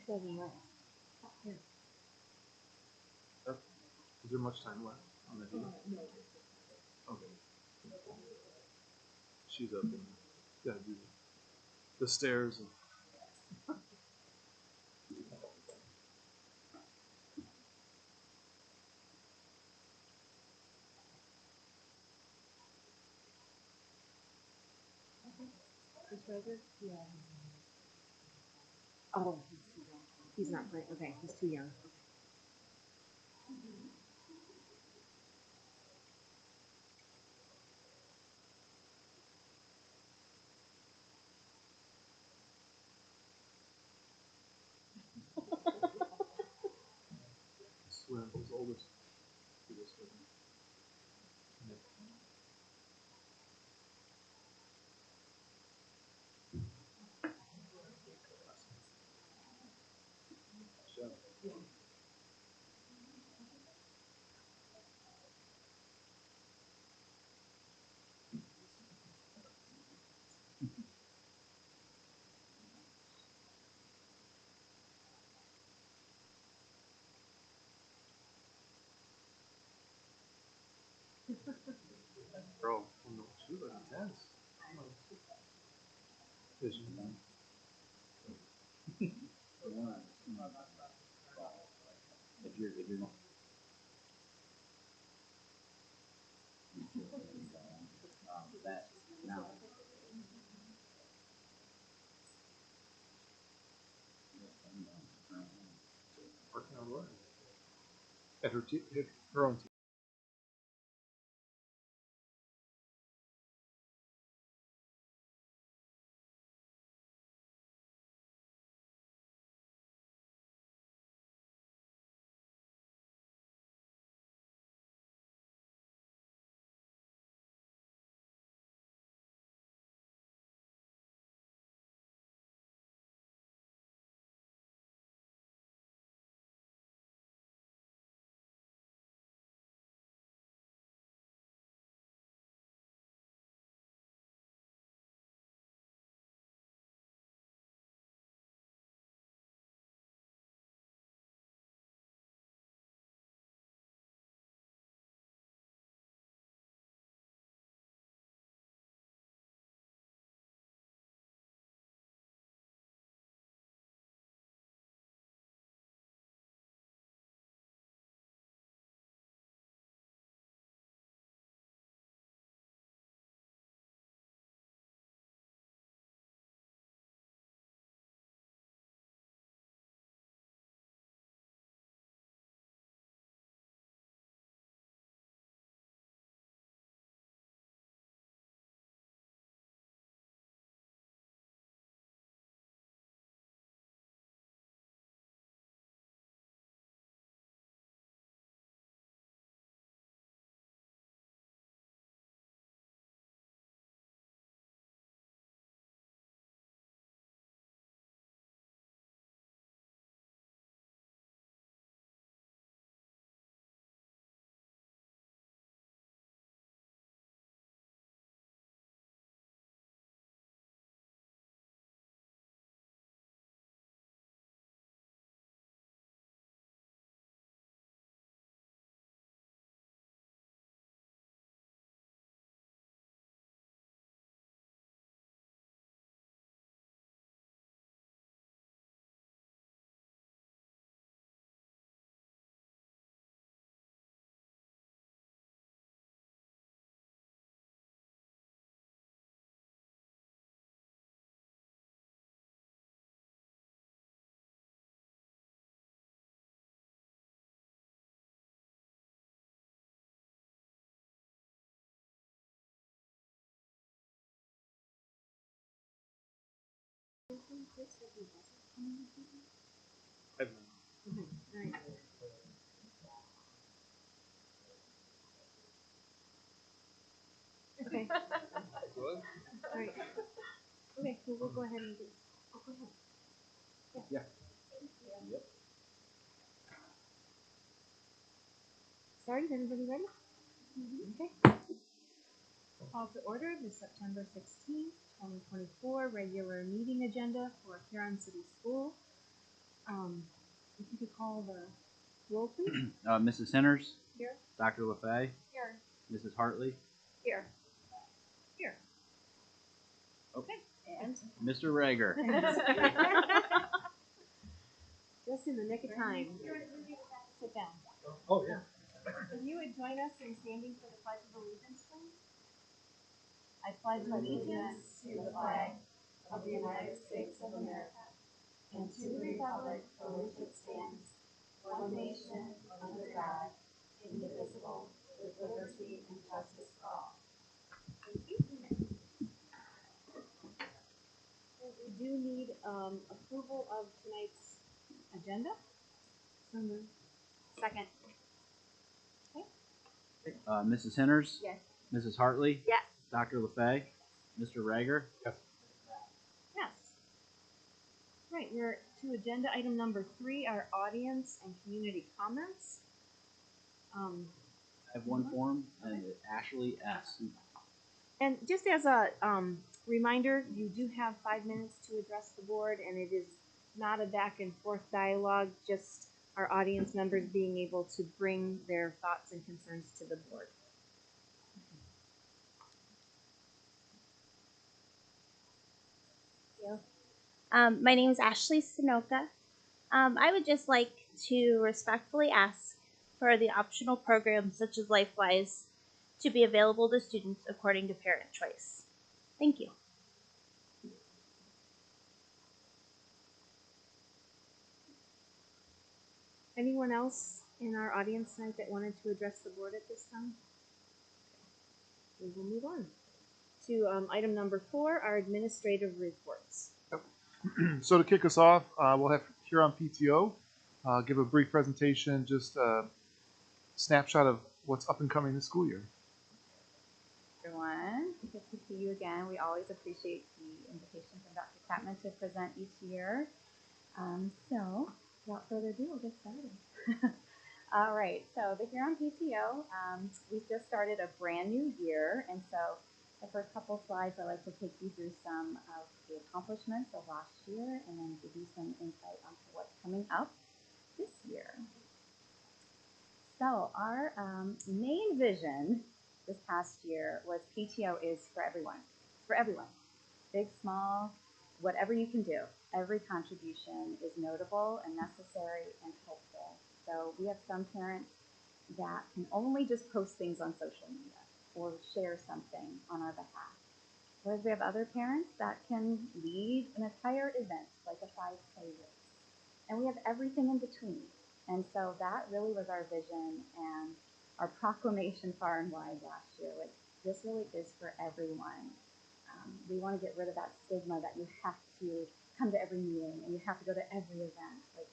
Doesn't matter. Is there much time left on the day? No. Okay. She's up and gotta do the stairs. And This Roger? Yeah. Oh, he's too young. He's not playing. Okay, he's too young. swim his oldest. He goes swimming. Nick. Michelle. Bro, oh no, she was intense. Vision. If you're not that now. Working on what? At her own team. Okay, alright. Okay, Good? alright. Okay, well, we'll go ahead and do. Oh, go ahead. Yeah. Yep. Sorry, is everybody ready? Okay. Call to order the September 16th, 2024 regular meeting agenda for Huron City School. If you could call the roll, please. Mrs. Sinners, Here. Dr. LaFay, Here. Mrs. Hartley, Here. Here. Okay. And? Mr. Rager. Just in the nick of time. Sit down. Oh, yeah. If you would join us in standing for the Pledge of Allegiance, please. I pledge allegiance to the flag of the United States of America and to the republic for which it stands, one nation, under God, indivisible, with liberty and justice for all. Thank you. We do need approval of tonight's agenda. So moved. Second. Mrs. Sinners, Yes. Mrs. Hartley, Yes. Dr. LaFay, Mr. Rager. Yes. Yes. Right, we're to agenda item number 3, our audience and community comments. I have one form, and Ashley S. And just as a reminder, you do have 5 minutes to address the board, and it is not a back and forth dialogue, just our audience members being able to bring their thoughts and concerns to the board. My name is Ashley Sunoka. I would just like to respectfully ask for the optional programs such as LifeWise to be available to students according to parent choice. Thank you. Anyone else in our audience tonight that wanted to address the board at this time? We will move on to item number 4, our administrative reports. So to kick us off, we'll have Huron PTO give a brief presentation, just a snapshot of what's up and coming this school year. Everyone, good to see you again. We always appreciate the invitation from Dr. Chapman to present each year. So, without further ado, we'll get started. All right, so the Huron PTO, we just started a brand new year, and so the first couple slides, I'd like to take you through some of the accomplishments of last year and then give you some insight onto what's coming up this year. So our main vision this past year was PTO is for everyone. It's for everyone. Big, small, whatever you can do. Every contribution is notable and necessary and helpful. So we have some parents that can only just post things on social media or share something on our behalf. Whereas we have other parents that can lead an entire event, like a 5K race. And we have everything in between. And so that really was our vision and our proclamation far and wide last year. Like, this really is for everyone. We want to get rid of that stigma that you have to come to every meeting and you have to go to every event. Like,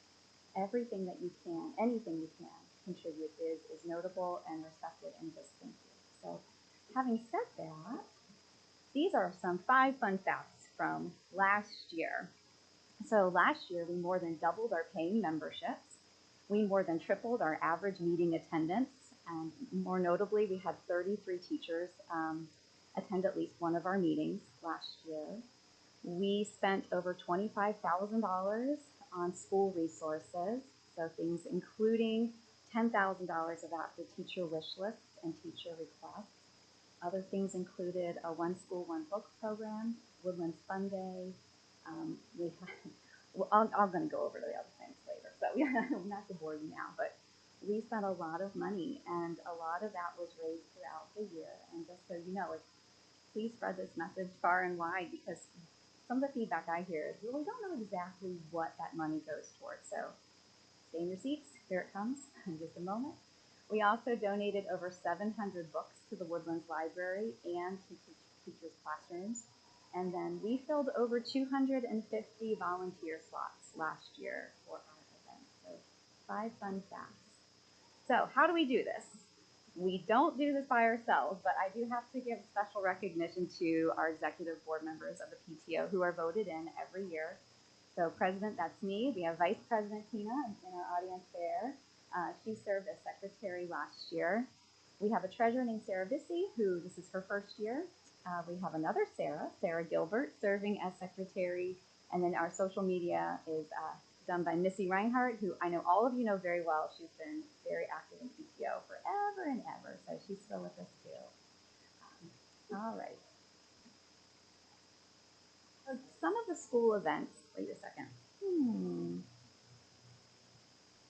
everything that you can, anything you can contribute is notable and respected and just thank you. So having said that, these are some 5 fun facts from last year. So last year, we more than doubled our paying memberships. We more than tripled our average meeting attendance. And more notably, we had 33 teachers attend at least one of our meetings last year. We spent over $25,000 on school resources, so things including $10,000 of that for teacher wish lists and teacher requests. Other things included a One School, One Book program, Woodlands Fun Day. We had, well, I'm going to go over to the other things later, so I'm not to bore you now, but we spent a lot of money, and a lot of that was raised throughout the year. And just so you know, please spread this message far and wide, because some of the feedback I hear is, well, we don't know exactly what that money goes towards. So stay in your seats. Here it comes in just a moment. We also donated over 700 books to the Woodlands Library and to teachers' classrooms. And then we filled over 250 volunteer slots last year for our event. So 5 fun facts. So how do we do this? We don't do this by ourselves, but I do have to give special recognition to our executive board members of the PTO who are voted in every year. So President, that's me. We have Vice President Tina in our audience there. She served as secretary last year. We have a treasurer named Sarah Bissey, who this is her first year. We have another Sarah Gilbert, serving as secretary. And then our social media is done by Missy Reinhardt, who I know all of you know very well. She's been very active in PTO forever and ever, so she's still with us too. All right. So some of the school events, wait a second.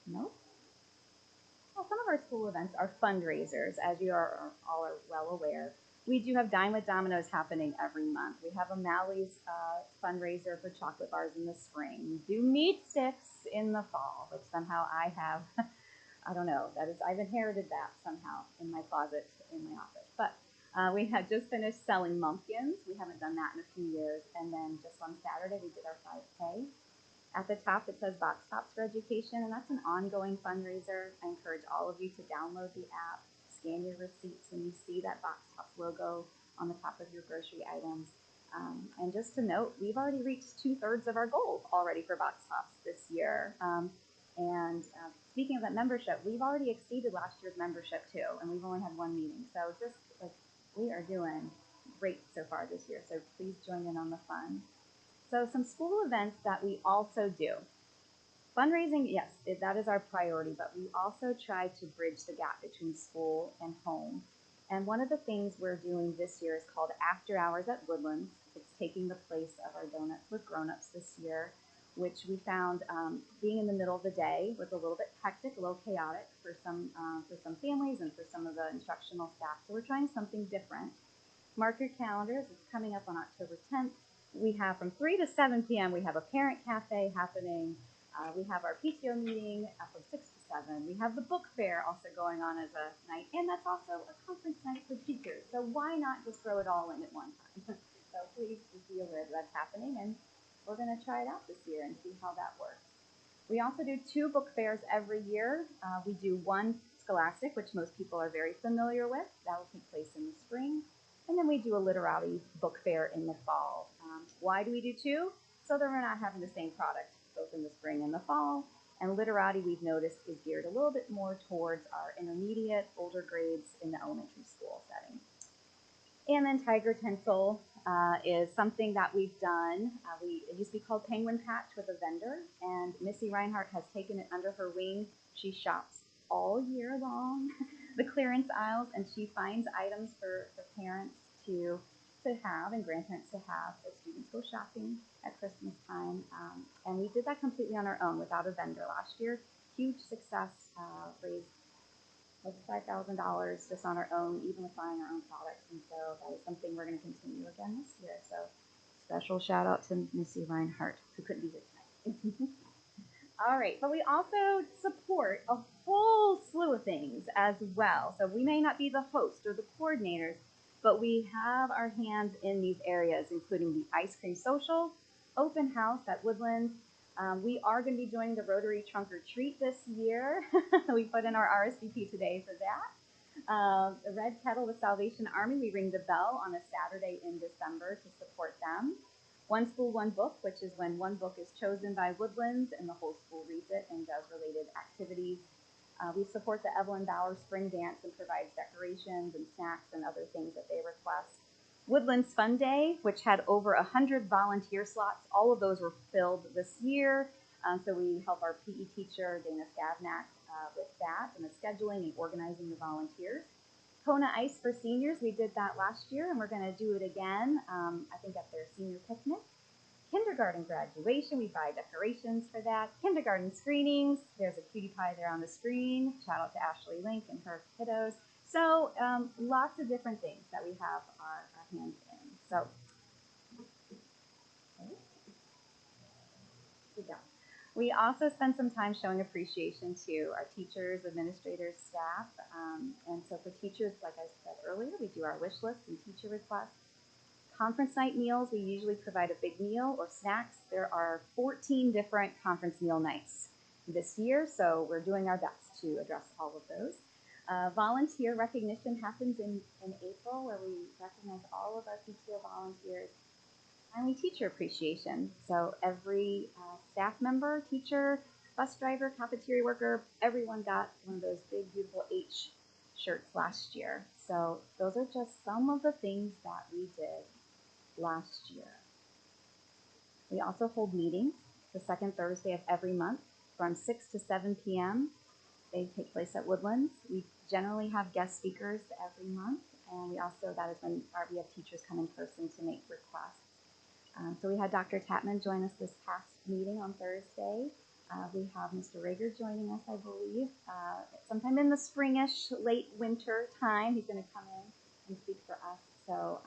Nope. Well, some of our school events are fundraisers, as you all are well aware. We do have Dine with Domino's happening every month. We have O'Malley's fundraiser for chocolate bars in the spring. We do meat sticks in the fall, which somehow I have, I don't know, I've inherited that somehow in my closet in my office. But we have just finished selling mumpkins. We haven't done that in a few years. And then just on Saturday, we did our 5K. At the top, it says Box Tops for Education, and that's an ongoing fundraiser. I encourage all of you to download the app, scan your receipts when you see that Box Tops logo on the top of your grocery items. And just to note, we've already reached 2/3 of our goal already for Box Tops this year. Speaking of that membership, we've already exceeded last year's membership too, and we've only had one meeting. So just like we are doing great so far this year. So please join in on the fun. So some school events that we also do. Fundraising, yes, that is our priority, but we also try to bridge the gap between school and home. And one of the things we're doing this year is called After Hours at Woodlands. It's taking the place of our Donuts with Grown-Ups this year, which we found being in the middle of the day was a little bit hectic, a little chaotic for some families and for some of the instructional staff. So we're trying something different. Mark your calendars. It's coming up on October 10th. We have from 3 to 7 p.m. we have a parent cafe happening. We have our PTO meeting from 6 to 7. We have the book fair also going on as a night, and that's also a conference night for teachers. So why not just throw it all in at one time? So please be aware that that's happening, and we're going to try it out this year and see how that works. We also do 2 book fairs every year. We do one Scholastic, which most people are very familiar with. That will take place in the spring. And then we do a literati book fair in the fall. Why do we do 2? So that we're not having the same product both in the spring and the fall. And literati, we've noticed, is geared a little bit more towards our intermediate, older grades in the elementary school setting. And then Tiger Tinsel is something that we've done. It used to be called Penguin Patch with a vendor, and Missy Reinhardt has taken it under her wing. She shops all year long the clearance aisles, and she finds items for parents to have and grandparents to have as students go shopping at Christmas time. And we did that completely on our own without a vendor last year. Huge success, raised over $5,000 just on our own, even with buying our own products. And so that is something we're going to continue again this year. So special shout out to Missy Reinhardt, who couldn't be here tonight. All right, but we also support a whole slew of things as well. So we may not be the host or the coordinators, but we have our hands in these areas, including the Ice Cream Social, Open House at Woodlands. We are going to be joining the Rotary Trunk or Treat this year. We put in our RSVP today for that. The Red Kettle with Salvation Army, we ring the bell on a Saturday in December to support them. One School, One Book, which is when one book is chosen by Woodlands and the whole school reads it and does related activities. We support the Evelyn Bauer Spring Dance and provides decorations and snacks and other things that they request. Woodlands Fun Day, which had over 100 volunteer slots. All of those were filled this year. So we help our PE teacher, Dana Skavnak, with that and the scheduling and organizing the volunteers. Kona Ice for seniors, we did that last year, and we're going to do it again, I think at their senior picnic. Kindergarten graduation, we buy decorations for that. Kindergarten screenings, there's a cutie pie there on the screen. Shout out to Ashley Link and her kiddos. So lots of different things that we have our hands in. So, good job. We also spend some time showing appreciation to our teachers, administrators, staff. And so for teachers, like I said earlier, we do our wish list and teacher requests. Conference night meals, we usually provide a big meal or snacks. There are 14 different conference meal nights this year, so we're doing our best to address all of those. Volunteer recognition happens in April, where we recognize all of our PTO volunteers. Finally, teacher appreciation. So every staff member, teacher, bus driver, cafeteria worker, everyone got one of those big, beautiful H shirts last year. So those are just some of the things that we did last year. We also hold meetings. the second Thursday of every month from 6 to 7 p.m. They take place at Woodlands. We generally have guest speakers every month, and that is when we have teachers come in person to make requests. So we had Dr. Tatman join us this past meeting on Thursday. We have Mr. Rager joining us, I believe, sometime in the springish, late winter time. He's going to come in and speak for us. So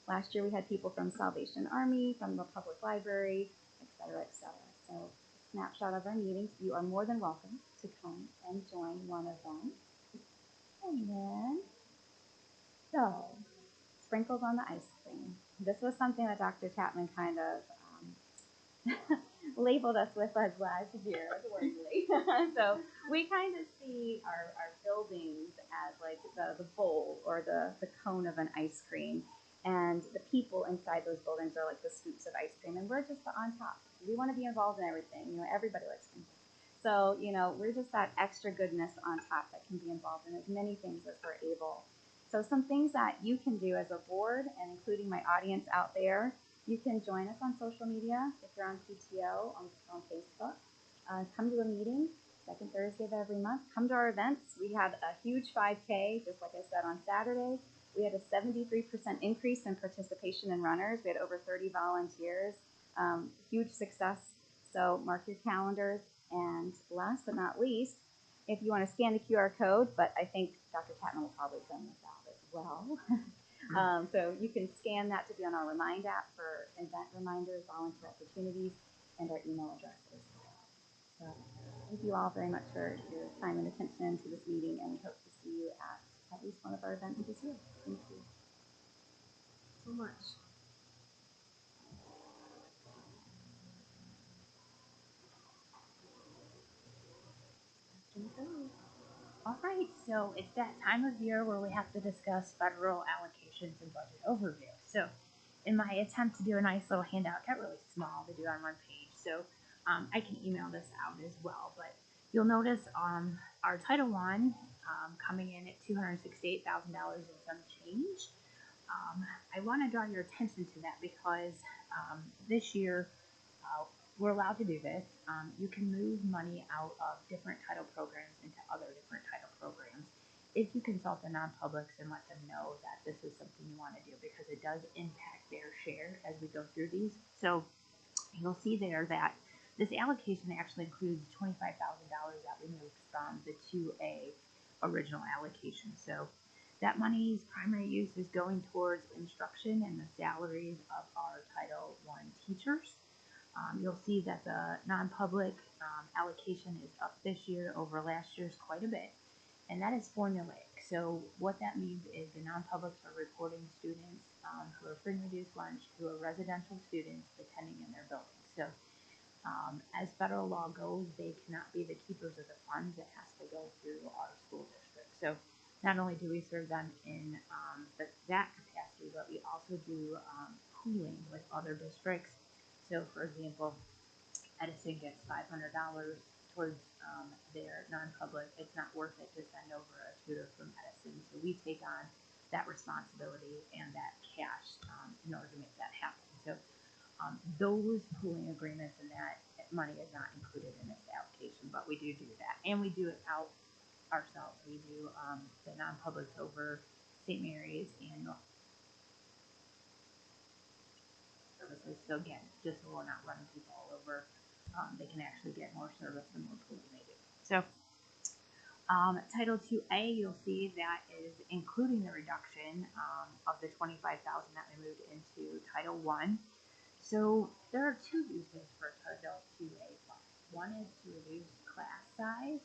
last year we had people from Salvation Army, from the public library, et cetera, et cetera. So a snapshot of our meetings. You are more than welcome to come and join one of them. And then, so, sprinkles on the ice cream. This was something that Dr. Chapman kind of labeled us with as last year, accordingly. So we kind of see our buildings as like the bowl or the cone of an ice cream. And the people inside those buildings are like the scoops of ice cream. And we're just on top. We want to be involved in everything. You know, everybody likes sprinkles. So, you know, we're just that extra goodness on top that can be involved in as many things as we're able. So some things that you can do as a board, and including my audience out there, you can join us on social media if you're on PTO, on Facebook. Come to a meeting, second Thursday of every month. Come to our events. We had a huge 5K, just like I said, on Saturday. We had a 73% increase in participation in runners. We had over 30 volunteers. Huge success. So mark your calendars. And last but not least, if you want to scan the QR code, but I think Dr. Tatman will probably send this out as well. So you can scan that to be on our Remind app for event reminders, volunteer opportunities, and our email addresses. So thank you all very much for your time and attention to this meeting, and we hope to see you at least one of our events this year. Thank you so much. All right, so it's that time of year where we have to discuss federal allocations and budget overview. So in my attempt to do a nice little handout, got really small to do on one page, so I can email this out as well. But you'll notice our Title I coming in at $268,000 and some change. I want to draw your attention to that because this year we're allowed to do this. You can move money out of different title programs into other different title programs if you consult the non-publics and let them know that this is something you want to do, because it does impact their share as we go through these. So you'll see there that this allocation actually includes $25,000 that we moved from the 2A original allocation. So that money's primary use is going towards instruction and the salaries of our Title I teachers. You'll see that the non-public allocation is up this year over last year's quite a bit, and that is formulaic. So what that means is the non-publics are reporting students who are free and reduced lunch who are residential students attending in their buildings. So as federal law goes, they cannot be the keepers of the funds. It has to go through our school district. So not only do we serve them in that capacity, but we also do pooling with other districts. So, for example, Edison gets $500 towards their non-public. It's not worth it to send over a tutor from Edison, so we take on that responsibility and that cash in order to make that happen. So those pooling agreements and that money is not included in this allocation, but we do that, and we do it out ourselves. We do the non-publics over St. Mary's and North services. So again, just so we're not running people all over, they can actually get more service the more pooling they do. So Title IIA, you'll see that is including the reduction of the $25,000 that we moved into Title I. So there are two uses for Title IIA funds. One is to reduce class size.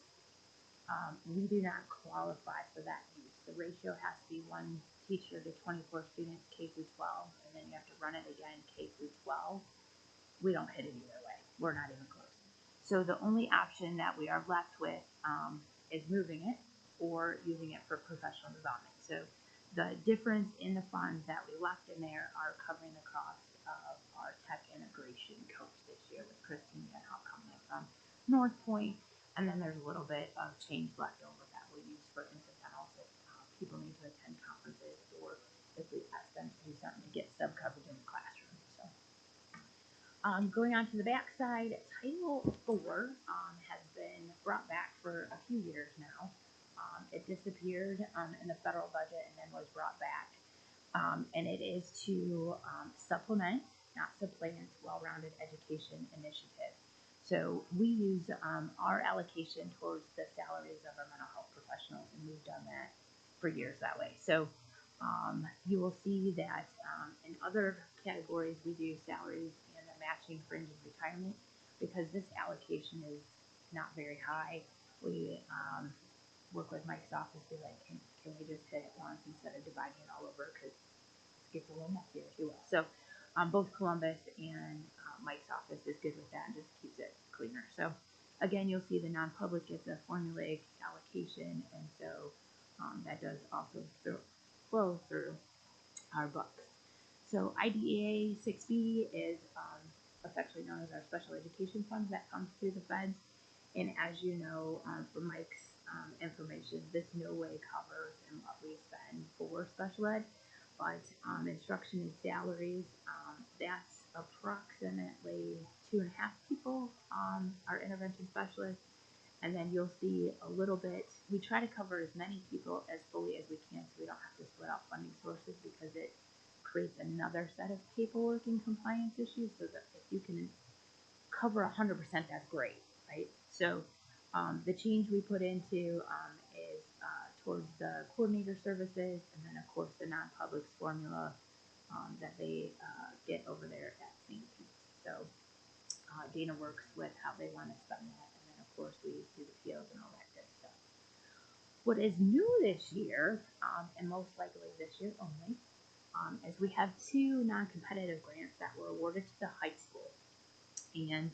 We do not qualify for that use. The ratio has to be 1 teacher to 24 students, K through 12, and then you have to run it again, K through 12. We don't hit it either way. We're not even close. So the only option that we are left with is moving it or using it for professional development. So the difference in the funds that we left in there are covering the cost of our tech integration coach this year with Christine Denhoff coming in from North Point. And then there's a little bit of change left over that we'll use for incidentals if people need to attend conferences or if we ask them to do something to get sub coverage in the classroom. So Going on to the back side, Title IV has been brought back for a few years now. It disappeared in the federal budget and then was brought back. And it is to supplement, not supplant, well-rounded education initiative. So we use our allocation towards the salaries of our mental health professionals, and we've done that for years that way. So you will see that in other categories we do salaries and the matching fringe and retirement, because this allocation is not very high. We work with Mike's office to like, can we just hit it once instead of dividing it all over, because it gets a little messy, if you will. So both Columbus and Mike's office is good with that and just keeps it cleaner. So again, you'll see the non-public gets a formulaic allocation, and so that does also flow through our books. So IDEA 6B is affectionately known as our special education fund that comes through the feds. And as you know, from Mike's information, this no way covers in what we spend for special ed, but instruction and salaries, that's approximately 2.5 people are intervention specialists. And then you'll see a little bit, we try to cover as many people as fully as we can so we don't have to split out funding sources, because it creates another set of paperwork and compliance issues. So that if you can cover 100%, that's great, right? So the change we put into is towards the coordinator services, and then of course the non-public's formula that they get over there at St. Pete's. So Dana works with how they want to spend that, and then of course we do the POs and all that good stuff. What is new this year, and most likely this year only, is we have 2 non-competitive grants that were awarded to the high school. And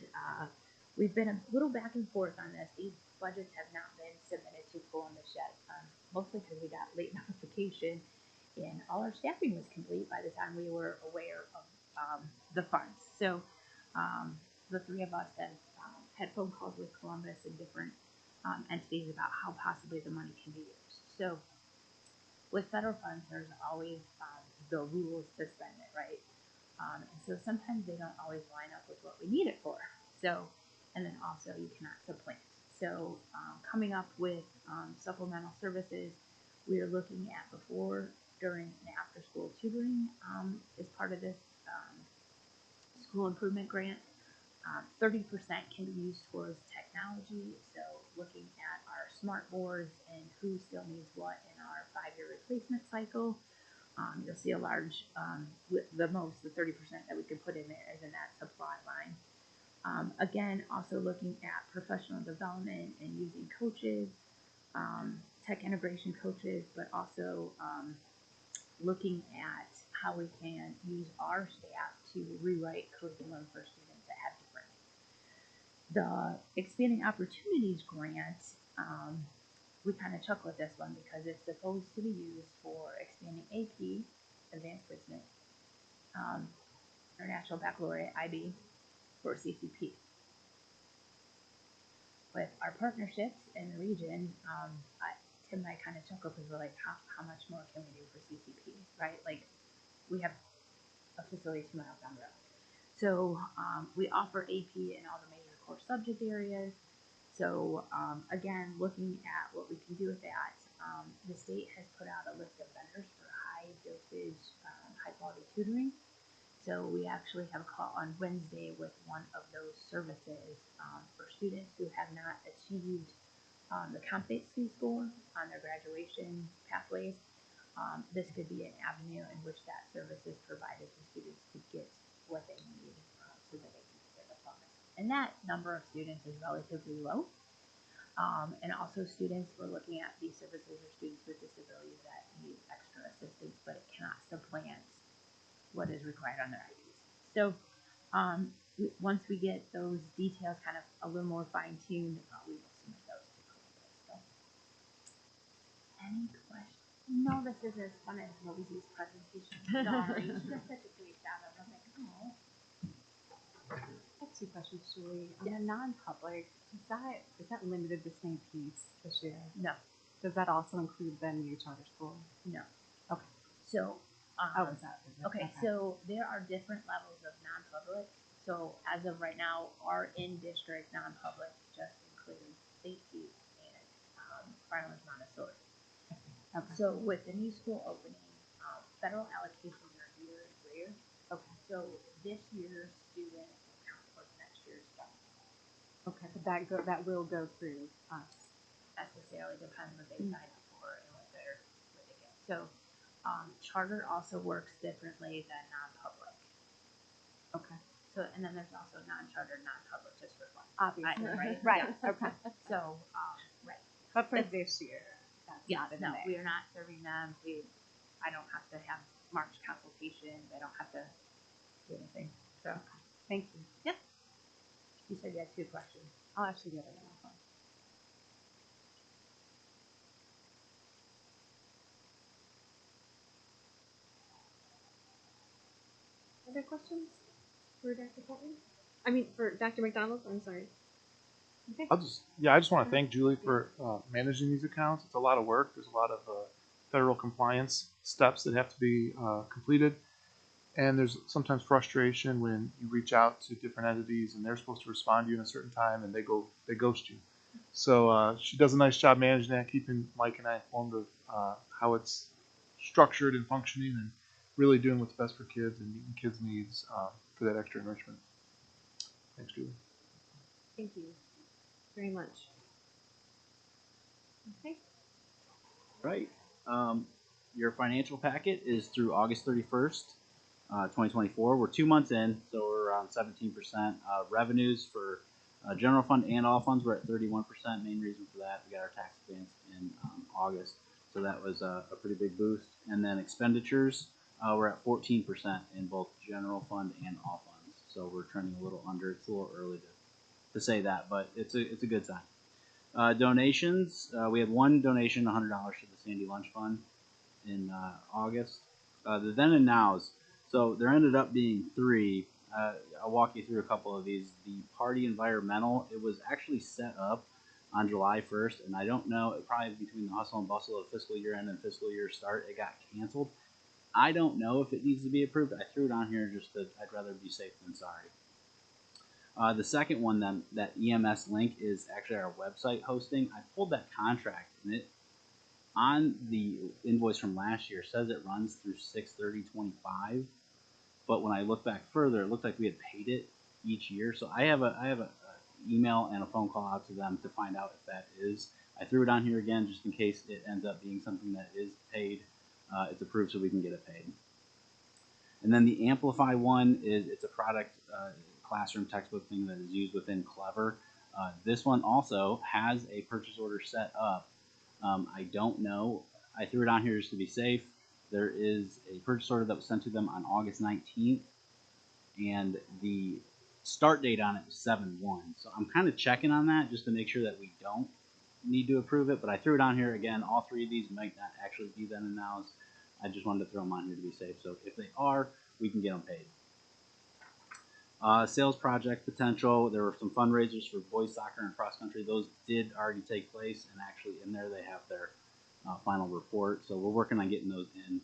we've been a little back and forth on this. These budgets have not been submitted to Columbus yet, mostly because we got late notification and all our staffing was complete by the time we were aware of the funds. So the 3 of us have had phone calls with Columbus and different entities about how possibly the money can be used. So with federal funds, there's always the rules to spend it, right? And so sometimes they don't always line up with what we need it for. So, and then also you cannot supplant. So coming up with supplemental services, we are looking at before, during, and after school tutoring as part of this school improvement grant. 30% can be used towards technology. So looking at our smart boards and who still needs what in our 5-year replacement cycle. You'll see a large, the 30% that we could put in there is in that supply line. Again, also looking at professional development and using coaches, tech integration coaches, but also looking at how we can use our staff to rewrite curriculum for students that have different needs. The Expanding Opportunities Grant, we kind of chuckle at this one because it's supposed to be used for expanding AP, Advanced Placement, International Baccalaureate, IB, for CCP. With our partnerships in the region, Tim and I kind of chuckle because we're like, how much more can we do for CCP, right? Like, we have a facility 2 miles down the road. So we offer AP in all the major core subject areas. So again, looking at what we can do with that, the state has put out a list of vendors for high dosage, high quality tutoring. So we actually have a call on Wednesday with one of those services for students who have not achieved the competency score on their graduation pathways. This could be an avenue in which that service is provided to students to get what they need so that they can get their diploma. And that number of students is relatively low. And also students, we're looking at these services are students with disabilities that need extra assistance, but it cannot supplant what is required on their IDs. So once we get those details kind of a little more fine-tuned, we will submit those to Columbus. So, any questions? No, this is as fun as Rosie's presentation. Sorry, she does such a great job. I was like, oh. I have 2 questions, Julie. On the non-public, is that limited to St. Pete's this year? No. Does that also include the new charter school? No. Okay. So, How is that? okay, so there are different levels of non-public. So as of right now, our in-district non-public just includes St. Pete and Farmers Montessori. Okay. So with the new school opening, federal allocations are year and year. Okay. So this year's student will count towards next year's student. Okay, but that will go through us. Necessarily depends what they sign up for and what they get. So charter also works differently than non-public. Okay. So and then there's also non-charter, non-public, just for fun. Obviously. Right? Right. Yeah. Okay. So right. But for this year, that's Yes, not in no, there. we are not serving them. I don't have to have March consultations. I don't have to do anything. So Thank you. you said you had 2 questions. I'll actually get it on my phone. Other questions for Dr. Portman? I mean, for Dr. McDonald? I'm sorry. I just want to thank Julie for managing these accounts. It's a lot of work. There's a lot of federal compliance steps that have to be completed. And there's sometimes frustration when you reach out to different entities and they're supposed to respond to you in a certain time and they ghost you. So she does a nice job managing that, keeping Mike and I informed of how it's structured and functioning, and really doing what's best for kids and meeting kids' needs for that extra enrichment. Thanks, Julie. Thank you very much. Okay. Right. Your financial packet is through August 31st, 2024. We're 2 months in, so we're around 17%. Revenues for general fund and all funds were at 31%. Main reason for that, we got our tax advance in August, so that was a pretty big boost. And then expenditures, we're at 14% in both general fund and all funds. So we're trending a little under. It's a little early to say that, but it's a good sign. Donations, we had one donation, $100 to the Sandy Lunch Fund in August. The then and nows, so there ended up being 3. I'll walk you through a couple of these. The Party Environmental, it was actually set up on July 1st, and I don't know, it probably between the hustle and bustle of fiscal year end and fiscal year start, it got canceled. I don't know if it needs to be approved. I threw it on here just to, I'd rather be safe than sorry. The second one, then, that EMS link is actually our website hosting. I pulled that contract, and it on the invoice from last year says it runs through 6/30/25. But when I look back further, it looked like we had paid it each year. So I have a email and a phone call out to them to find out if that is. I threw it on here again just in case it ends up being something that is paid. It's approved so we can get it paid. And then the Amplify one it's a product classroom textbook thing that is used within Clever. This one also has a purchase order set up. I don't know. I threw it on here just to be safe. There is a purchase order that was sent to them on August 19th, and the start date on it was 7/1. So I'm kind of checking on that just to make sure that we don't need to approve it. But I threw it on here again. All 3 of these might not actually be then and nows. I just wanted to throw them on here to be safe. So if they are, we can get them paid. Sales project potential. There were some fundraisers for boys soccer and cross country. Those did already take place, and actually in there they have their final report. So we're working on getting those in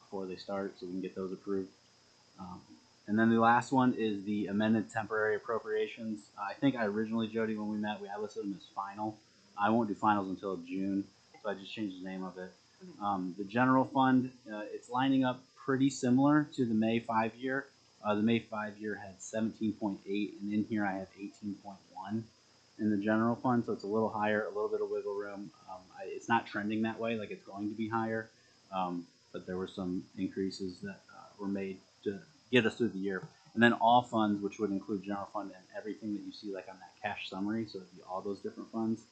before they start, so we can get those approved. And then the last one is the amended temporary appropriations. I think I originally, Jody, when we met, I listed them as final. I won't do finals until June, so I just changed the name of it. The general fund, it's lining up pretty similar to the May 5-year. The May 5-year had 17.8, and in here I have 18.1 in the general fund, so it's a little higher, a little bit of wiggle room. It's not trending that way, like it's going to be higher, but there were some increases that were made to get us through the year. And then all funds, which would include general fund and everything that you see like on that cash summary, so it'd be all those different funds,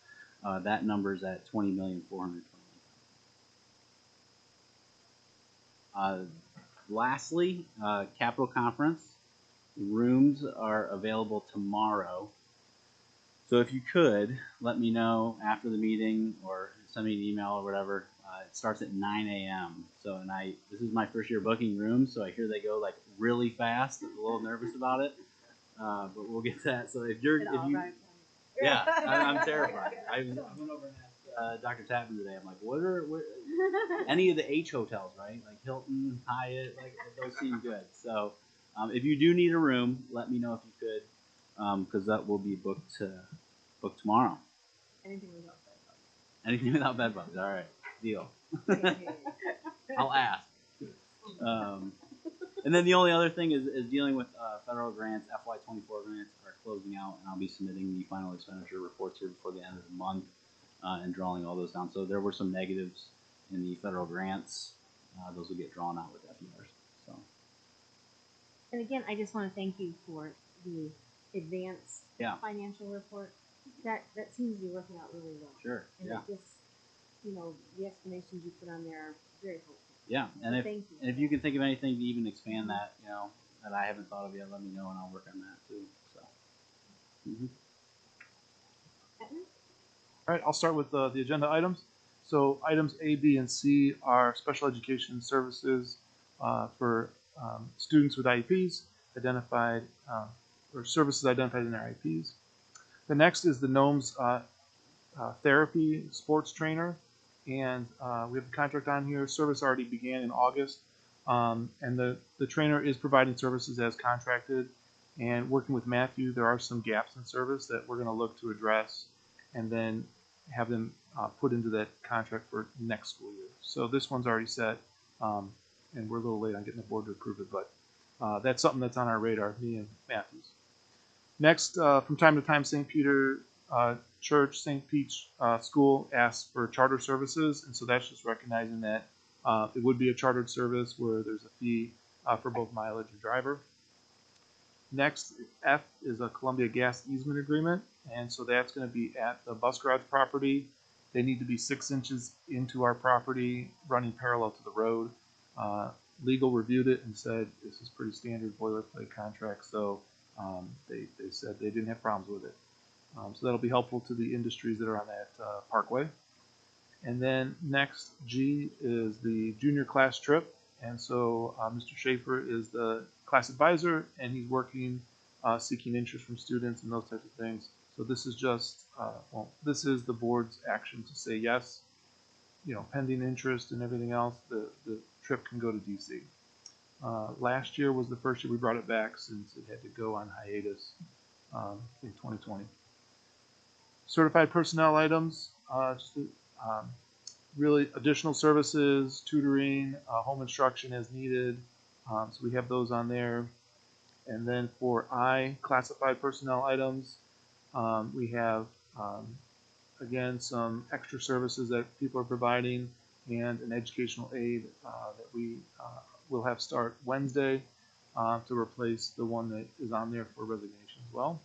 that number's at $20,421,000. Lastly, Capital Conference. Rooms are available tomorrow. So if you could, let me know after the meeting or send me an email or whatever. It starts at 9 a.m. So, and this is my first year booking rooms, so I hear they go like really fast. I'm a little nervous about it, but we'll get to that. So if yeah, I'm terrified. I went over and asked Dr. Tappan today. I'm like, what any of the H hotels, right? Like Hilton, Hyatt, like those seem good. So If you do need a room, let me know if you could, because that will be booked tomorrow. Anything without bed Anything without bed bugs. All right, deal. bugs. I'll ask. And then the only other thing is dealing with federal grants. FY24 grants are closing out, and I'll be submitting the final expenditure reports here before the end of the month and drawing all those down. So there were some negatives in the federal grants. Those will get drawn out with FERs. So And again, I just want to thank you for the advanced Yeah. financial report. That seems to be working out really well. sure, And yeah, it just, the explanations you put on there are very helpful. yeah. And So if thank you. and if you can think of anything to even expand that, that I haven't thought of yet, let me know, and I'll work on that too. So. All right, I'll start with the agenda items. So items A, B, and C are special education services for students with IEPs identified, or services identified in their IEPs. The next is the GNOMES therapy sports trainer, and we have the contract on here. Service already began in August, and the trainer is providing services as contracted. And working with Matthew, there are some gaps in service that we're going to look to address, and then have them put into that contract for next school year. So this one's already set, and we're a little late on getting the board to approve it, but that's something that's on our radar, me and Matthew's. Next, from time to time, St. Peter Church, St. Pete's School asks for charter services, and so that's just recognizing that it would be a chartered service where there's a fee for both mileage and driver. Next, F is a Columbia Gas easement agreement, and so that's going to be at the bus garage property. They need to be 6 inches into our property, running parallel to the road. Legal reviewed it and said this is pretty standard boilerplate contract, so they said they didn't have problems with it. So that'll be helpful to the industries that are on that parkway. And then next, G is the junior class trip. And so Mr. Schaefer is the class advisor, and he's working, seeking interest from students and those types of things. So this is just, this is the board's action to say yes, pending interest and everything else, the trip can go to DC. Last year was the first year we brought it back since it had to go on hiatus in 2020. Certified personnel items, really additional services, tutoring, home instruction as needed. So we have those on there. And then for I, classified personnel items, we have, again, some extra services that people are providing and an educational aid that we will have start Wednesday to replace the one that is on there for resignation as well.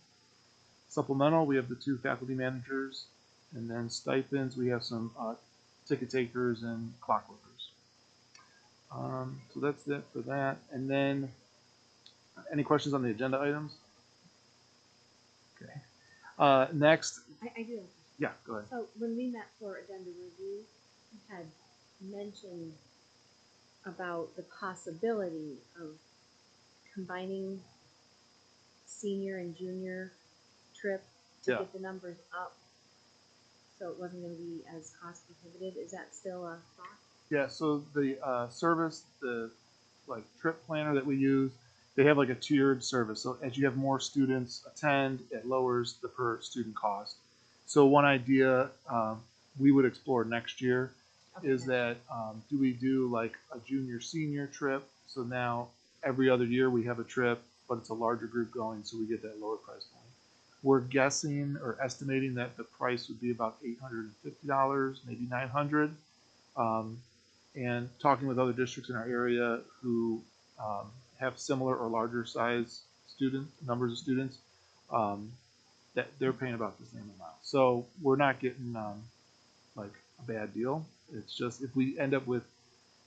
Supplemental, we have the 2 faculty managers, and then stipends, we have some ticket takers and clock workers. So that's it for that. And then, any questions on the agenda items? Okay. Next, I do have a question. yeah, go ahead. So when we met for agenda review, you had mentioned about the possibility of combining senior and junior trip to Yeah. get the numbers up, so it wasn't going to be as cost prohibitive. Is that still a thought? Yeah, so the service, the trip planner that we use, they have a tiered service. So as you have more students attend, it lowers the per student cost. So one idea we would explore next year is that do we do a junior senior trip? So now every other year we have a trip, but it's a larger group going, so we get that lower price point. We're guessing or estimating that the price would be about $850, maybe $900. And talking with other districts in our area who have similar or larger size numbers of students, that they're paying about the same amount. So we're not getting a bad deal. It's just if we end up with,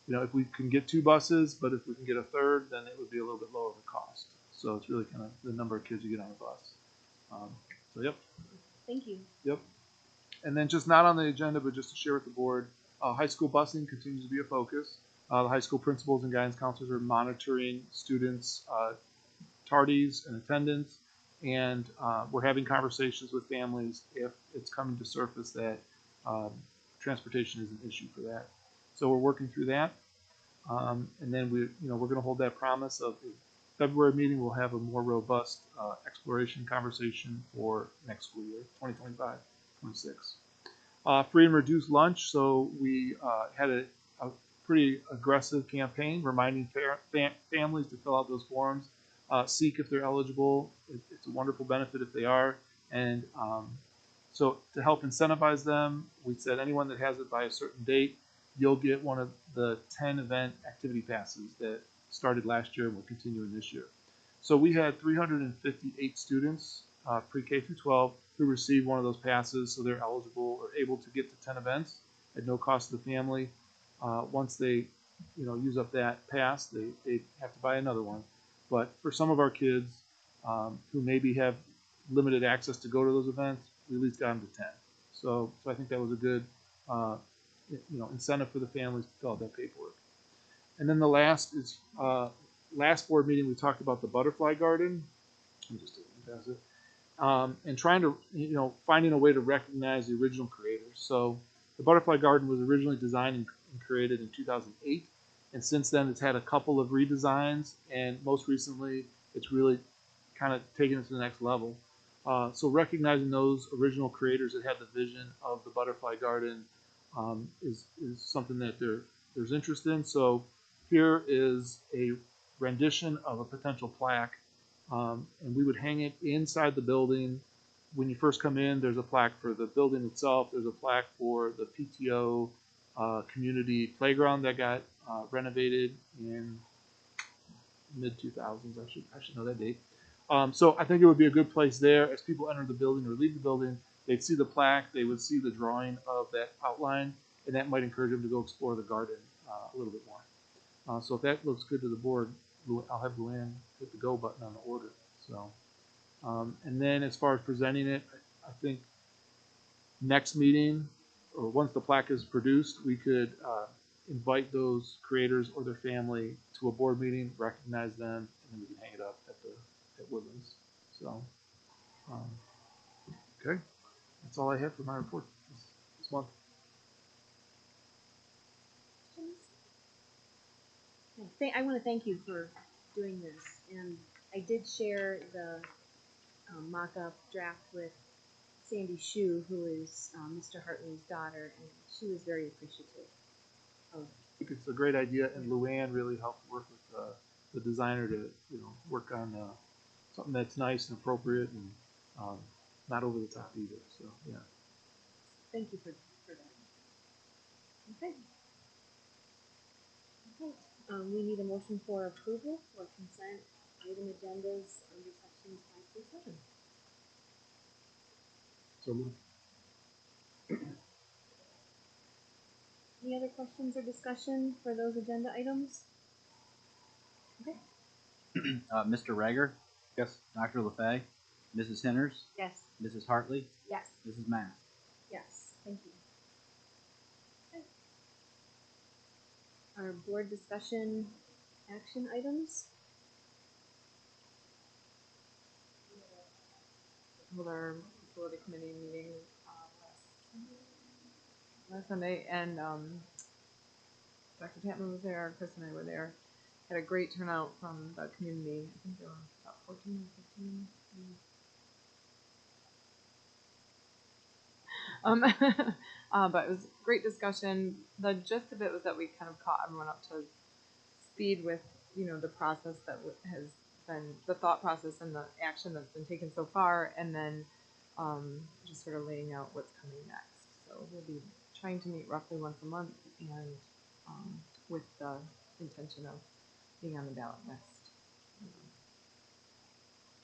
if we can get 2 buses, but if we can get a third, then it would be a little bit lower of a cost. So it's really kind of the number of kids you get on a bus. So yep. Thank you. Yep. And then just not on the agenda, but just to share with the board, high school busing continues to be a focus. The high school principals and guidance counselors are monitoring students' tardies and attendance, and we're having conversations with families if it's coming to surface that transportation is an issue for that. So we're working through that, and then we're going to hold that promise of February meeting, we'll have a more robust exploration conversation for next school year, 2025-26. Free and reduced lunch. So we had a pretty aggressive campaign reminding families to fill out those forms, seek if they're eligible. It's a wonderful benefit if they are. And so to help incentivize them, we said anyone that has it by a certain date, you'll get one of the 10 event activity passes that started last year and will continue in this year. So we had 358 students, pre-K through 12, who received one of those passes, so they're eligible or able to get to 10 events at no cost to the family. Once they, use up that pass, they have to buy another one. But for some of our kids who maybe have limited access to go to those events, we at least got them to 10. So I think that was a good, incentive for the families to fill out that paperwork. And then the last is last board meeting we talked about the butterfly garden. I'm just pass it. And trying to, finding a way to recognize the original creators. So the Butterfly Garden was originally designed and created in 2008. And since then, it's had a couple of redesigns. And most recently, it's really kind of taken it to the next level. So recognizing those original creators that had the vision of the Butterfly Garden is something that there's interest in. So here is a rendition of a potential plaque. And we would hang it inside the building. When you first come in, there's a plaque for the building itself. There's a plaque for the PTO community playground that got renovated in mid-2000s. I should know that date. So I think it would be a good place there. As people enter the building or leave the building, they'd see the plaque. They would see the drawing of that outline, and that might encourage them to go explore the garden a little bit more. So if that looks good to the board, I'll have Luann hit the go button on the order. So, and then as far as presenting it, I think next meeting, or once the plaque is produced, we could invite those creators or their family to a board meeting, recognize them, and then we can hang it up at Woodlands. So, okay, that's all I have for my report this month. I want to thank you for doing this, and I did share the mock-up draft with Sandy Shue, who is Mr. Hartley's daughter, and she was very appreciative of. I think it's a great idea, and Luann really helped work with the designer to work on something that's nice and appropriate and not over the top either. So yeah. Thank you for that. Okay. We need a motion for approval for consent item agendas under sections 5 through 7. So moved. Any other questions or discussion for those agenda items? Okay. Mr. Rager, Yes. Dr. LaFay, Mrs. Henners, Yes. Mrs. Hartley, Yes. Mrs. Mass. Yes. Thank you. Okay. Our board discussion action items. Hold our facility committee meeting last Sunday, and Dr. Tapman was there, Chris and I were there. Had a great turnout from the community. I think there were about 14 or 15. But it was a great discussion. The gist of it was that we kind of caught everyone up to speed with, the process that has been, the thought process and the action that's been taken so far, and then just sort of laying out what's coming next. So we'll be trying to meet roughly once a month, and with the intention of being on the ballot next.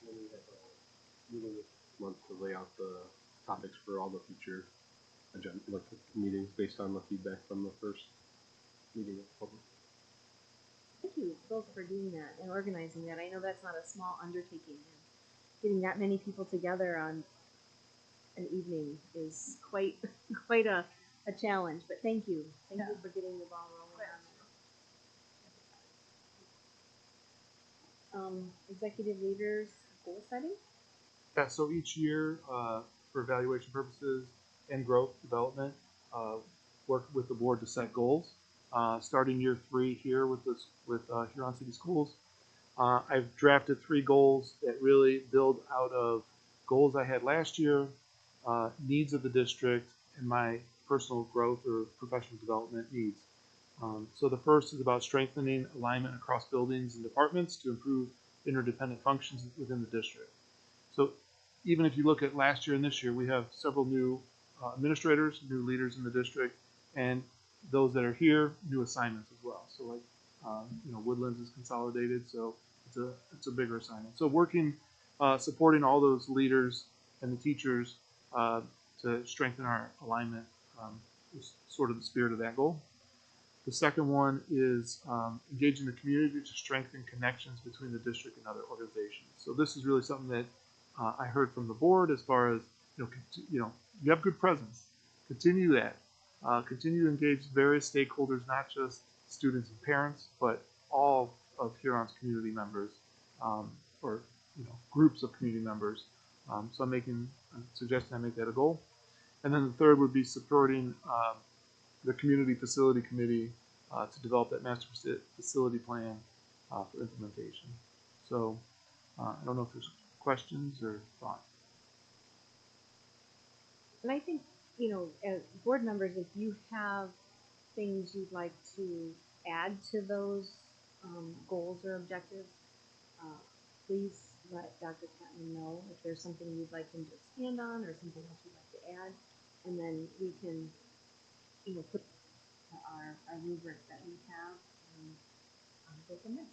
We have a meeting this month to lay out the topics for all the future agenda, meetings based on the feedback from the first meeting of the public. Thank you both for doing that and organizing that. I know that's not a small undertaking, and getting that many people together on an evening is quite a challenge. But thank you for getting the ball rolling on that. Executive leaders goal setting. Yeah. So each year, for evaluation purposes and growth development, work with the board to set goals. Starting year 3 here with Huron City Schools, I've drafted 3 goals that really build out of goals I had last year, needs of the district, and my personal growth or professional development needs. So the first is about strengthening alignment across buildings and departments to improve interdependent functions within the district. So even if you look at last year and this year, we have several new administrators, new leaders in the district, and those that are here, new assignments as well. So like, Woodlands is consolidated, so it's a bigger assignment. So working, supporting all those leaders and the teachers to strengthen our alignment is sort of the spirit of that goal. The second one is engaging the community to strengthen connections between the district and other organizations. So this is really something that I heard from the board as far as, you have good presence. Continue that. Continue to engage various stakeholders, not just students and parents, but all of Huron's community members, or groups of community members. So I'm suggesting I make that a goal. And then the third would be supporting the community facility committee to develop that master facility plan for implementation. So I don't know if there's questions or thoughts. And I think, as board members, if you have things you'd like to add to those goals or objectives, please let Dr. Catman know if there's something you'd like him to expand on or something else you'd like to add, and then we can, put our rubric that we have and go from there.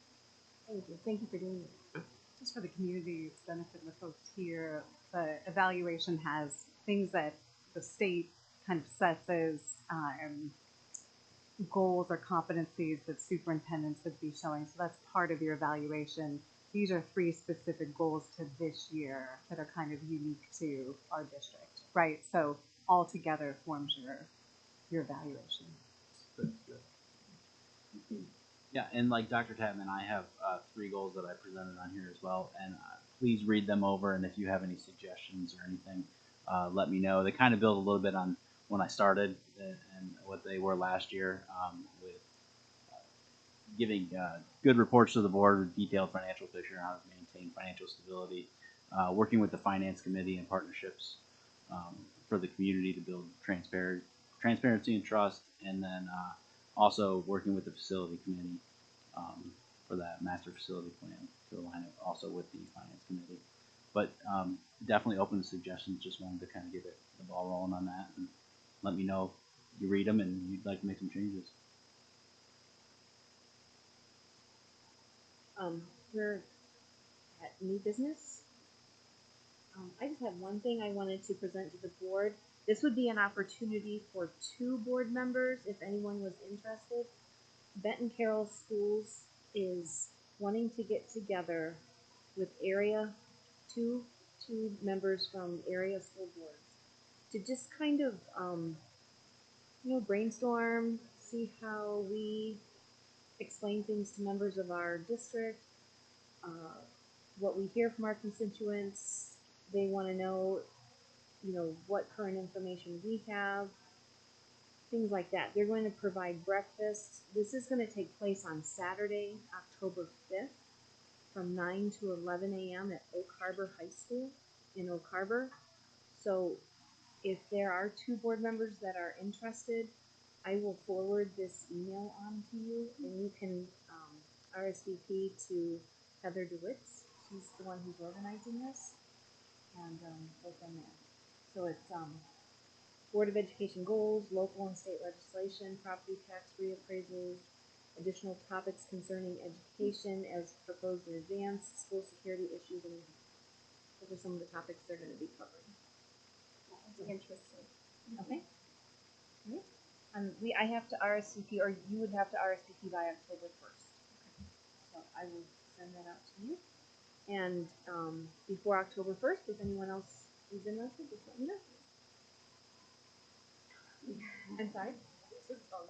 Thank you. Thank you for doing this. Just for the community's benefit and the folks here, the evaluation has things that the state kind of sets as goals or competencies that superintendents would be showing. So that's part of your evaluation. These are 3 specific goals to this year that are kind of unique to our district, right? So all together forms your evaluation. That's good. Yeah, and like Dr. Tapman, I have 3 goals that I presented on here as well, and please read them over, and if you have any suggestions or anything, let me know. They kind of build a little bit on when I started and what they were last year, with giving good reports to the board with detailed financial picture, how to maintain financial stability, working with the finance committee and partnerships for the community to build transparency and trust, and then also working with the facility committee for that master facility plan to align it also with the finance committee. But definitely open to suggestions. Just wanted to kind of get the ball rolling on that, and let me know if you read them and you'd like to make some changes. We're at new business. I just have one thing I wanted to present to the board. This would be an opportunity for 2 board members if anyone was interested. Benton Carroll Schools is wanting to get together with two members from area school boards to just kind of brainstorm, see how we explain things to members of our district, what we hear from our constituents. They want to know, what current information we have, things like that. They're going to provide breakfast. This is going to take place on Saturday, October 5th, from 9 to 11 a.m. at Oak Harbor High School in Oak Harbor. So if there are 2 board members that are interested, I will forward this email on to you, and you can RSVP to Heather DeWitz. She's the one who's organizing this, and go from there. So it's Board of Education goals, local and state legislation, property tax reappraisals, additional topics concerning education as proposed in advance, school security issues, and those are some of the topics they're going to be covering. Interesting. Okay. I have to RSVP, or you would have to RSVP by October 1st. Okay. So I will send that out to you. And before October 1st, if anyone else is interested, just let me know. I'm sorry?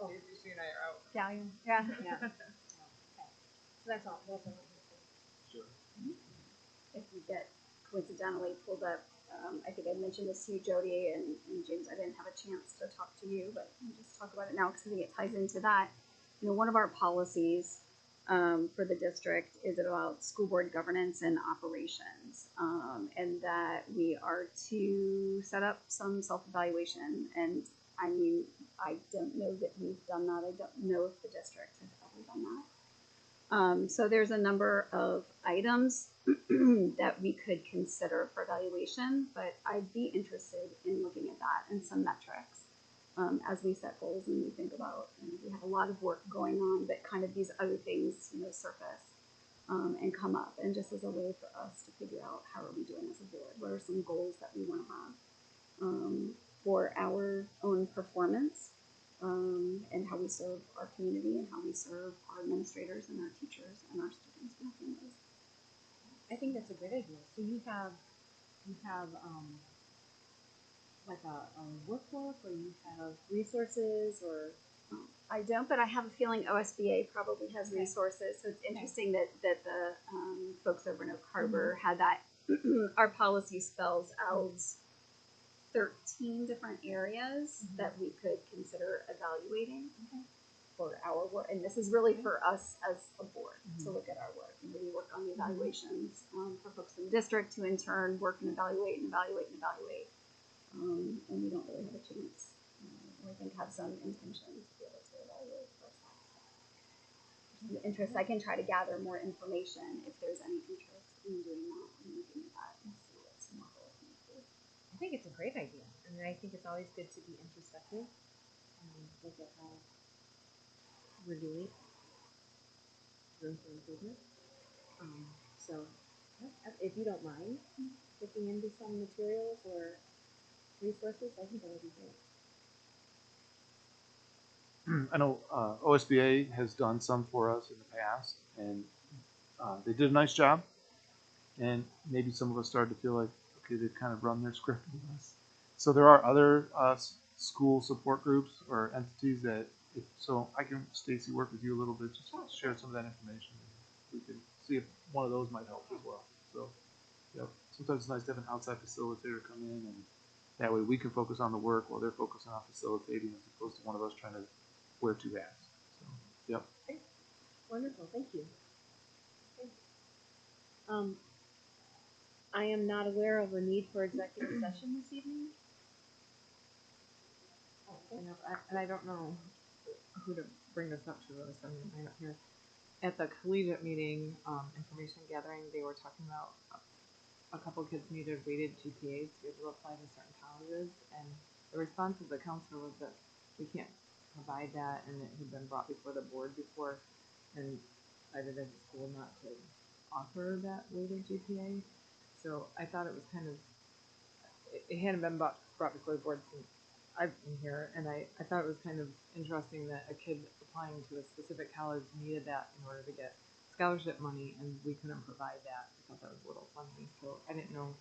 Oh. She and I are out. Gallium. Yeah. Yeah. Okay. So that's all. That's all. Sure. If you get coincidentally pulled up, I think I mentioned this to you, Jody, and James. I didn't have a chance to talk to you, but I'll just talk about it now because I think it ties into that. One of our policies for the district is about school board governance and operations, and that we are to set up some self-evaluation. And I mean, I don't know that we've done that. I don't know if the district has ever done that. So there's a number of items that we could consider for evaluation, but I'd be interested in looking at that and some metrics. As we set goals and we think about, we have a lot of work going on, but kind of these other things, surface and come up, and just as a way for us to figure out how are we doing as a board, what are some goals that we want to have for our own performance, and how we serve our community and how we serve our administrators and our teachers and our students and our families. I think that's a great idea. So you have like a workbook, or you have resources, or I don't, but I have a feeling OSBA probably has resources. So it's interesting that the folks over in Oak Harbor had that. Our policy spells out 13 different areas that we could consider evaluating for our work. And this is really for us as a board to look at our work and really work on the evaluations for folks in the district to in turn work and evaluate and evaluate and evaluate. And we don't really have a chance, or I think have some intention to be able to evaluate ourselves. There's an interest. I can try to gather more information if there's any interest in doing that and looking at that and see what some more goals might be. I think it's a great idea. I mean, I think it's always good to be introspective and look at how we're doing, room for improvement. So, if you don't mind looking into some materials or resources, I think that would be great. I know OSBA has done some for us in the past, and they did a nice job. And maybe some of us started to feel like, okay, they've kind of run their script with us. So there are other school support groups or entities that, so I can, Stacy, work with you a little bit, just to share some of that information. We can see if one of those might help as well. So, yeah, sometimes it's nice to have an outside facilitator come in, and that way we can focus on the work while they're focusing on facilitating, as opposed to one of us trying to wear two hats. So, yep. Okay. Wonderful. Thank you. Okay. I am not aware of a need for executive session this evening. And I don't know who to bring this up to, really, so I'm going to bring it up here. At the collegiate meeting, information gathering, they were talking about a couple kids needed weighted GPAs to be able to apply to certain colleges, and the response of the counselor was that we can't provide that, and it had been brought before the board before, and decided as a school not to offer that weighted GPA. So I thought it was kind of, it hadn't been brought before the board since I've been here, and I thought it was kind of interesting that a kid applying to a specific college needed that in order to get scholarship money, and we couldn't provide that. I thought that was a little funny, so I didn't know.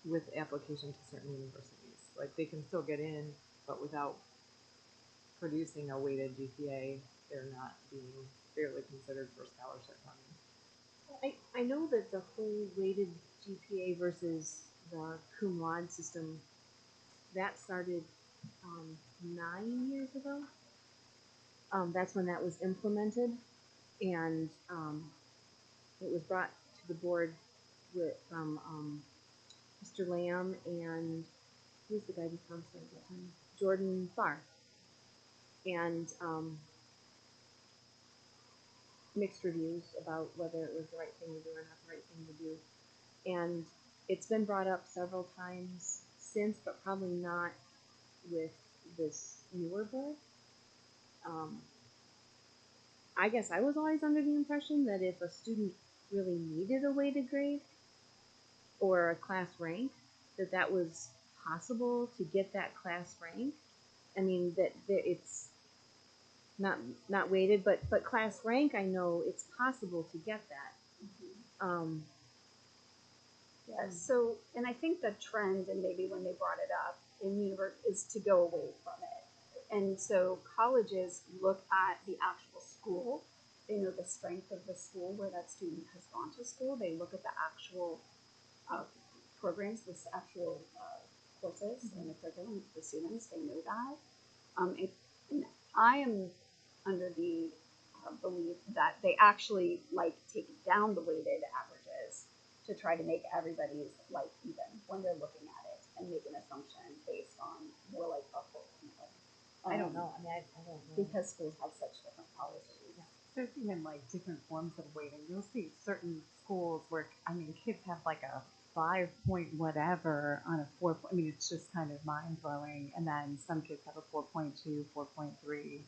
With application to certain universities, like they can still get in, but without producing a weighted GPA, they're not being fairly considered for scholarship money. I know that the whole weighted GPA versus the cum laude system, that started 9 years ago. That's when that was implemented, and it was brought to the board from Mr. Lamb and who was the guidance counselor at that time? Jordan Farr. And mixed reviews about whether it was the right thing to do or not the right thing to do. And it's been brought up several times since, but probably not with this newer board. I guess I was always under the impression that if a student really needed a weighted grade or a class rank, that was possible to get that class rank. I mean, that it's not weighted, but class rank, I know it's possible to get that. Yeah, so, and I think the trend, and maybe when they brought it up in university, is to go away from it. And so colleges look at the actual school. They know the strength of the school where that student has gone to school. They look at the actual programs, the actual courses and the curriculum of the students. They know that. And I am under the belief that they actually like take down the weighted averages to try to make everybody's life even when they're looking at it and make an assumption based on more like a full income. I don't know. I mean, I don't know. Because schools have such different policies. There's even like different forms of weighting. You'll see certain schools where, I mean, kids have like a 5 point whatever on a 4. I mean, it's just kind of mind blowing. And then some kids have a 4.2, 4.3.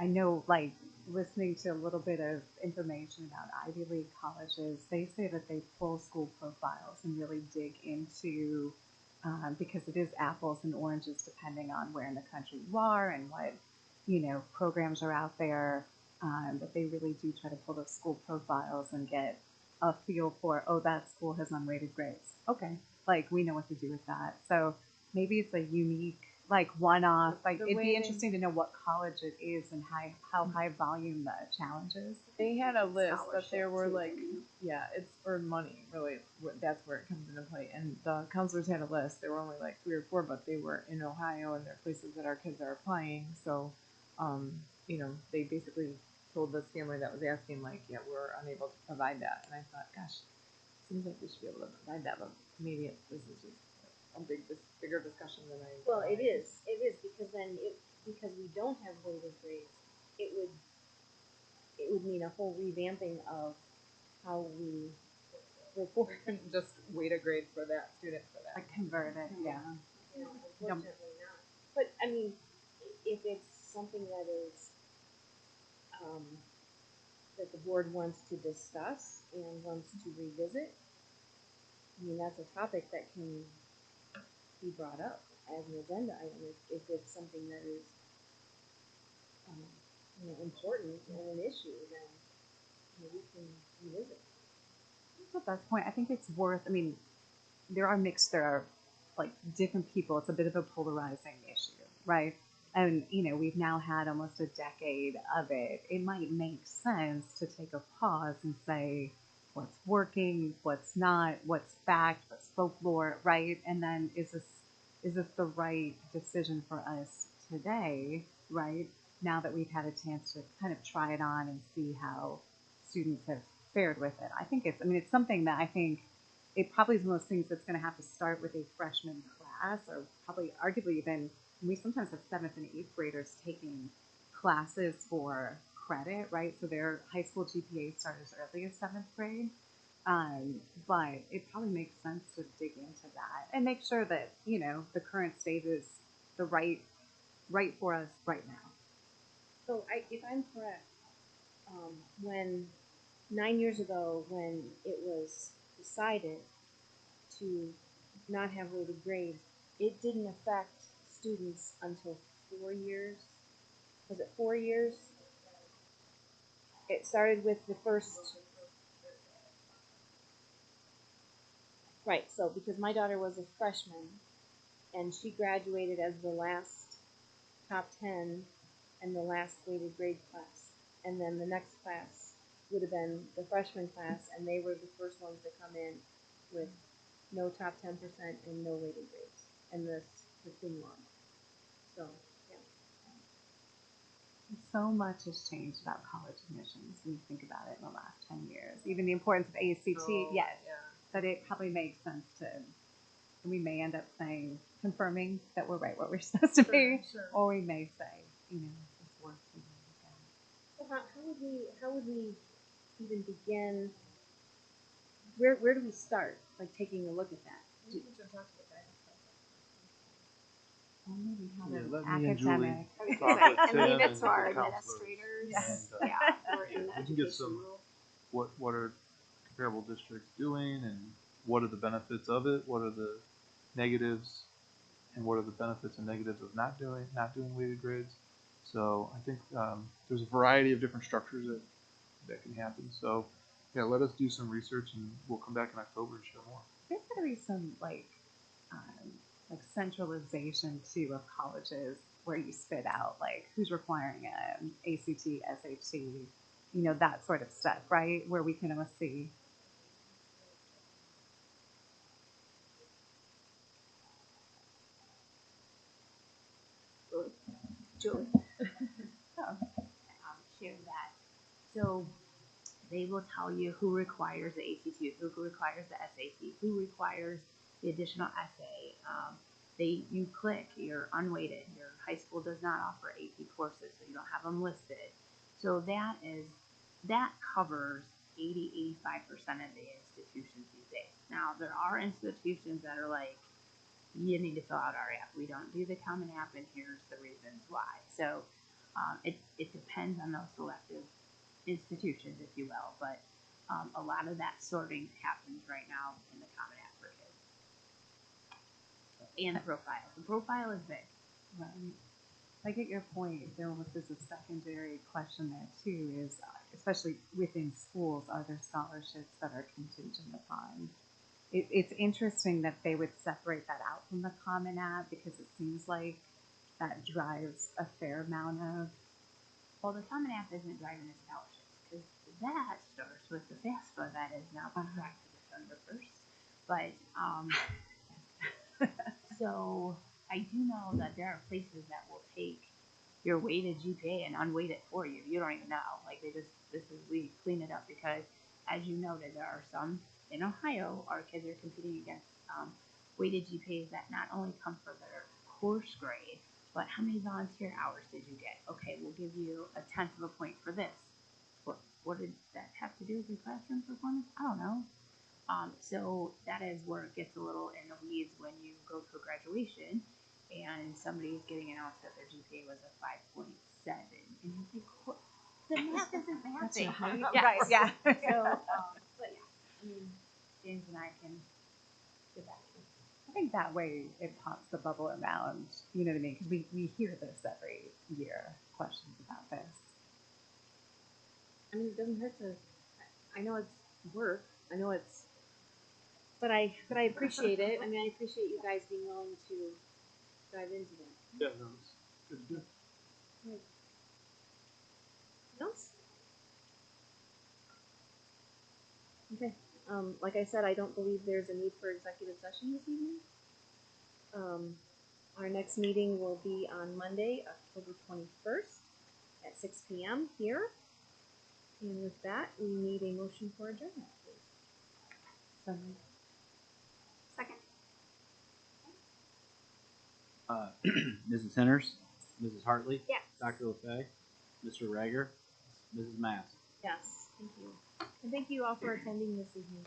I know, like, listening to a little bit of information about Ivy League colleges, they say that they pull school profiles and really dig into, because it is apples and oranges depending on where in the country you are and what, programs are out there. But they really do try to pull those school profiles and get a feel for, oh, that school has unweighted grades. Okay, like, we know what to do with that. So maybe it's a unique, like, one-off. Like, it'd be interesting to know what college it is and how high volume the challenge is. They had a list, but there were too. like, yeah, it's for money, really. That's where it comes into play. And the counselors had a list. There were only like 3 or 4, but they were in Ohio, and they're places that our kids are applying. So, they basically told this family that was asking, like, yeah, we're unable to provide that. And I thought, gosh, seems like we should be able to provide that, but maybe this is just a bigger discussion than I. Well, it is because because we don't have weighted grades, it would mean a whole revamping of how we report. Just weight a grade for that student for that. Like, convert it, yeah. Unfortunately not. But I mean, if it's something that is that the board wants to discuss and wants to revisit, I mean, that's a topic that can be brought up as an agenda item if it's something that is important and an issue, then we can revisit. That's the best point. I think it's worth, I mean, there are like different people. It's a bit of a polarizing issue, right? And, we've now had almost a decade of it. It might make sense to take a pause and say, what's working, what's not, what's fact, what's folklore, right? And then is this the right decision for us today, right? Now that we've had a chance to kind of try it on and see how students have fared with it. I think it's something that I think it probably is one of those things that's going to have to start with a freshman class, or probably arguably even, we sometimes have 7th and 8th graders taking classes for credit, right? So their high school GPA start as early as 7th grade. But it probably makes sense to dig into that and make sure that, the current state is the right for us right now. So if I'm correct, when 9 years ago, when it was decided to not have weighted grades, it didn't affect students until 4 years. Was it 4 years? It started with the first. Right, so because my daughter was a freshman and she graduated as the last top 10 and the last weighted grade class. And then the next class would have been the freshman class, and they were the first ones to come in with no top 10% and no weighted grades. And this continued on. So, yeah. So much has changed about college admissions when you think about it in the last 10 years. Even the importance of ACT, yes. Yeah. But it probably makes sense and we may end up confirming that we're right what we're supposed to be, or we may say, it's worth taking a look at. So how would we even begin? Where do we start? Like taking a look at that? Maybe have an let me and Julie academic. talk with And Tim leave it and to our the counselors. administrators. Yes. Yeah, or in the We can get education some, rule. what are comparable districts doing, and what are the benefits of it, what are the negatives, and what are the benefits and negatives of not doing weighted grades. So I think there's a variety of different structures that can happen. So yeah, let us do some research, and we'll come back in October and share more. There's got to be some like centralization too of colleges where you spit out like who's requiring ACT, SAT, that sort of stuff, right? Where we can almost see. Julie. Share that. So they will tell you who requires the ACT, who requires the SAT, who requires the additional essay. You click, you're unweighted. Your high school does not offer AP courses, so you don't have them listed. So that covers 85% of the institutions these days. Now there are institutions that are like, you need to fill out our app. We don't do the Common App, and here's the reasons why. So it depends on those selective institutions, if you will, but a lot of that sorting happens right now in the Common App for kids. And the profile. The profile is big. Right. I get your point. There almost is a secondary question there too, is especially within schools, are there scholarships that are contingent upon? It's interesting that they would separate that out from the Common App because it seems like that drives a fair amount of. Well, the Common App isn't driving the scholarships because that starts with the FAFSA that is now contracted December 1st. But so I do know that there are places that will take your weighted GPA and unweight it for you. You don't even know. Like we clean it up because, as you noted, there are some in Ohio. Our kids are competing against weighted GPAs that not only come for their course grade, but how many volunteer hours did you get? Okay, we'll give you a 1/10 of a point for this. What did that have to do with your classroom performance? I don't know. So that is where it gets a little in the weeds when you go to a graduation and somebody's getting announced that their GPA was a 5.7, and you think, the math isn't mathing. Right, yeah. So, but yeah, I mean, James and I can get back to it. I think that way it pops the bubble around, you know what I mean? Because we hear this every year, questions about this. I mean, it doesn't hurt to, I know it's work, I know it's, but I appreciate it. I mean, I appreciate you guys being willing to dive into that. Yeah, no, it's good to do. Right. Else? Okay. Like I said, I don't believe there's a need for executive session this evening. Our next meeting will be on Monday, October 21st at 6 p.m. here. And with that, we need a motion for adjournment, please. Second. Mrs. Henners, Mrs. Hartley, Yes. Dr. LeFay, Mr. Rager, Mrs. Mass. Yes, thank you. And thank you all for attending this evening.